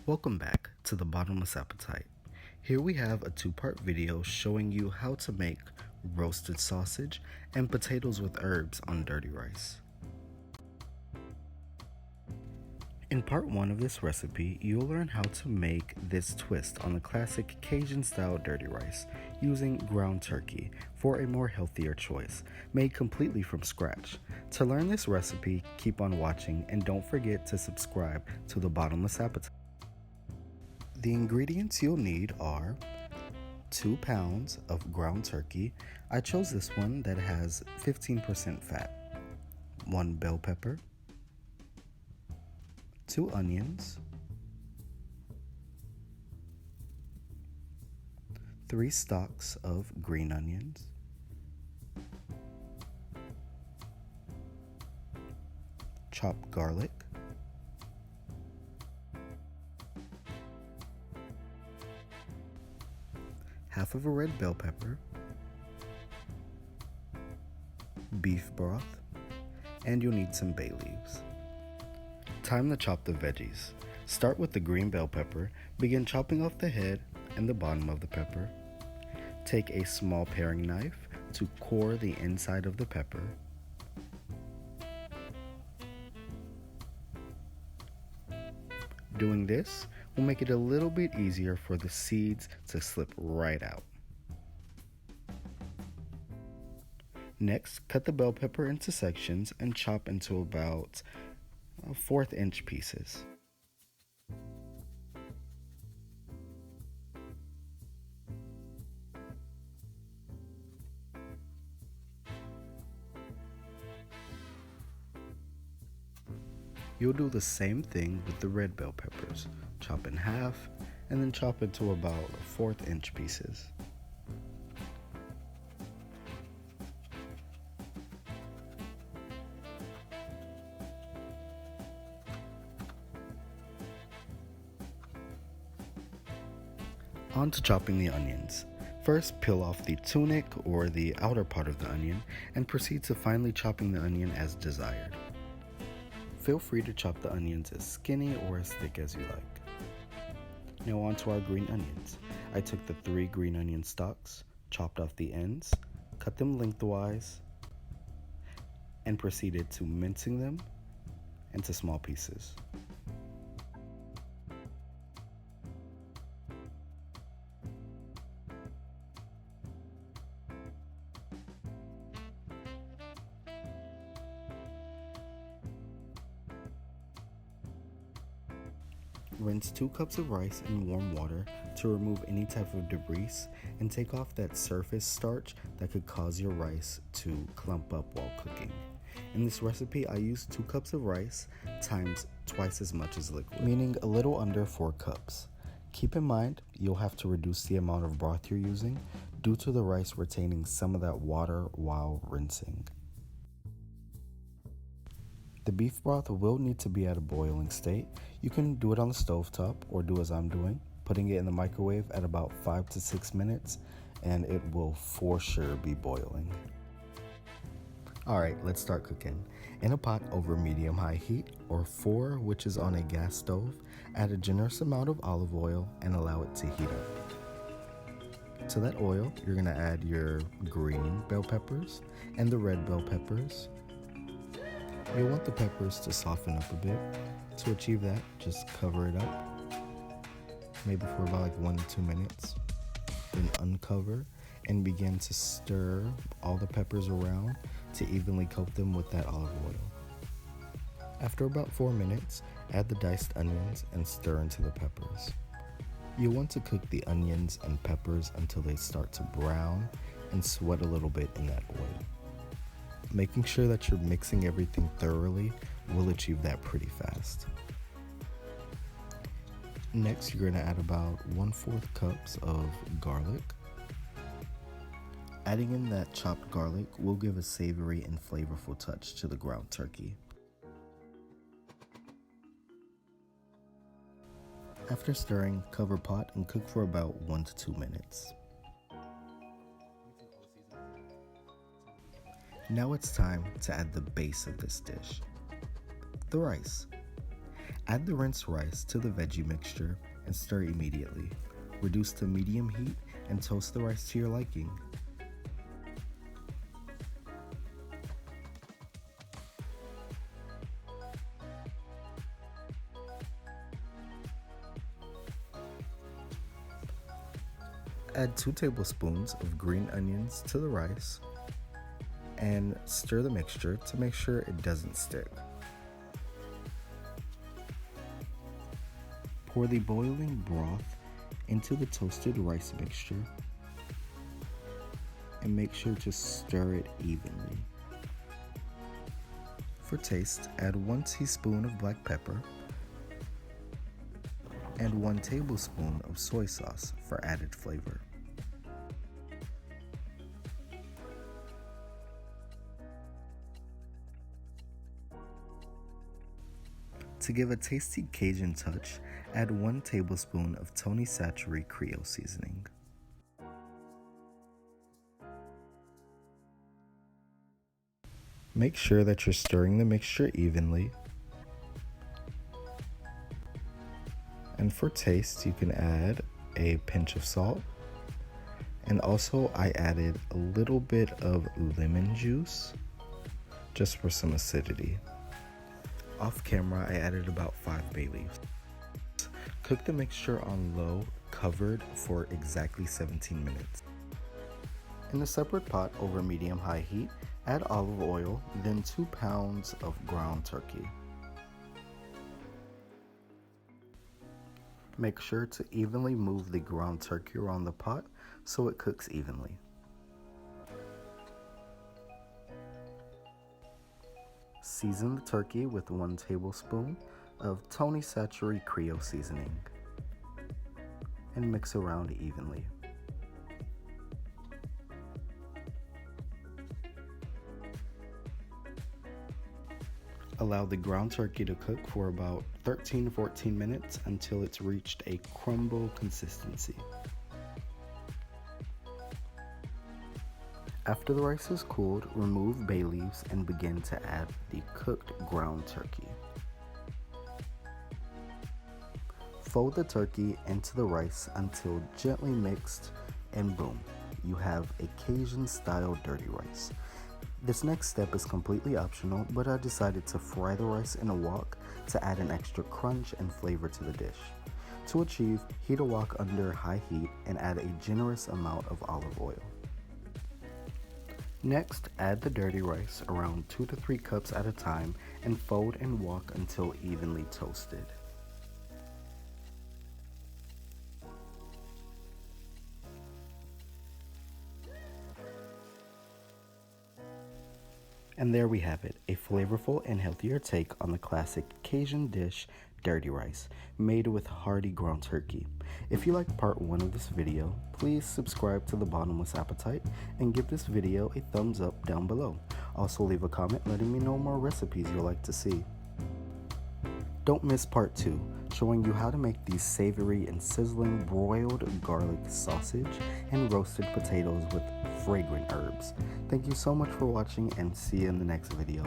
Welcome back to The Bottomless Appetite. Here we have a two-part video showing you how to make roasted sausage and potatoes with herbs on dirty rice. In part 1 of this recipe, you'll learn how to make this twist on the classic Cajun Style Dirty Rice using ground turkey for a more healthier choice, made completely from scratch. To learn this recipe, keep on watching and don't forget to subscribe to The Bottomless Appetite. The ingredients you'll need are 2 pounds of ground turkey. I chose this one that has 15% fat. 1 bell pepper. 2 onions. 3 stalks of green onions. 1 chopped garlic. 1/2 of a red bell pepper, beef broth, and you'll need some bay leaves. Time to chop the veggies. Start with the green bell pepper. Begin chopping off the head and the bottom of the pepper. Take a small paring knife to core the inside of the pepper. Doing this will make it a little bit easier for the seeds to slip right out. Next, cut the bell pepper into sections and chop into about 1/4 inch pieces. You'll do the same thing with the red bell peppers. Chop in half and then chop into about 1/4 inch pieces. On to chopping the onions. First, peel off the tunic or the outer part of the onion and proceed to finely chopping the onion as desired. Feel free to chop the onions as skinny or as thick as you like. Now on to our green onions. I took the 3 green onion stalks, chopped off the ends, cut them lengthwise, and proceeded to mincing them into small pieces. Rinse 2 cups of rice in warm water to remove any type of debris and take off that surface starch that could cause your rice to clump up while cooking. In this recipe, I used 2 cups of rice times twice as much as liquid, meaning a little under 4 cups. Keep in mind, you'll have to reduce the amount of broth you're using due to the rice retaining some of that water while rinsing. The beef broth will need to be at a boiling state. You can do it on the stovetop or do as I'm doing, putting it in the microwave at about 5 to 6 minutes, and it will for sure be boiling. Alright, let's start cooking. In a pot over medium-high heat, or 4, which is on a gas stove, add a generous amount of olive oil and allow it to heat up. To that oil, you're going to add your green bell peppers and the red bell peppers. You'll want the peppers to soften up a bit. To achieve that, just cover it up, maybe for about like 1 to 2 minutes. Then uncover and begin to stir all the peppers around to evenly coat them with that olive oil. After about 4 minutes, add the diced onions and stir into the peppers. You'll want to cook the onions and peppers until they start to brown and sweat a little bit in that oil. Making sure that you're mixing everything thoroughly will achieve that pretty fast. Next, you're going to add about 1/4 cups of garlic. Adding in that chopped garlic will give a savory and flavorful touch to the ground turkey. After stirring, cover pot and cook for about 1 to 2 minutes. Now it's time to add the base of this dish, the rice. Add the rinsed rice to the veggie mixture and stir immediately. Reduce to medium heat and toast the rice to your liking. Add 2 tablespoons of green onions to the rice and stir the mixture to make sure it doesn't stick. Pour the boiling broth into the toasted rice mixture and make sure to stir it evenly. For taste, add 1 teaspoon of black pepper and 1 tablespoon of soy sauce for added flavor. To give a tasty Cajun touch, add 1 tablespoon of Tony Chachere Creole seasoning. Make sure that you're stirring the mixture evenly. And for taste, you can add a pinch of salt. And also I added a little bit of lemon juice just for some acidity. Off camera, I added about 5 bay leaves. Cook the mixture on low, covered for exactly 17 minutes. In a separate pot over medium-high heat, add olive oil, then 2 pounds of ground turkey. Make sure to evenly move the ground turkey around the pot so it cooks evenly. Season the turkey with 1 tablespoon of Tony Chachere Creole seasoning and mix around evenly. Allow the ground turkey to cook for about 13-14 minutes until it's reached a crumble consistency. After the rice is cooled, remove bay leaves and begin to add the cooked ground turkey. Fold the turkey into the rice until gently mixed, and boom, you have a Cajun Style Dirty Rice. This next step is completely optional, but I decided to fry the rice in a wok to add an extra crunch and flavor to the dish. To achieve, heat a wok under high heat and add a generous amount of olive oil. Next, add the dirty rice around 2 to 3 cups at a time and fold and wok until evenly toasted. And there we have it, a flavorful and healthier take on the classic Cajun dish, dirty rice, made with hearty ground turkey. If you liked part 1 of this video, please subscribe to The Bottomless Appetite and give this video a thumbs up down below. Also leave a comment letting me know more recipes you'd like to see. Don't miss part 2, showing you how to make these savory and sizzling broiled garlic sausage and roasted potatoes with fragrant herbs. Thank you so much for watching and see you in the next video.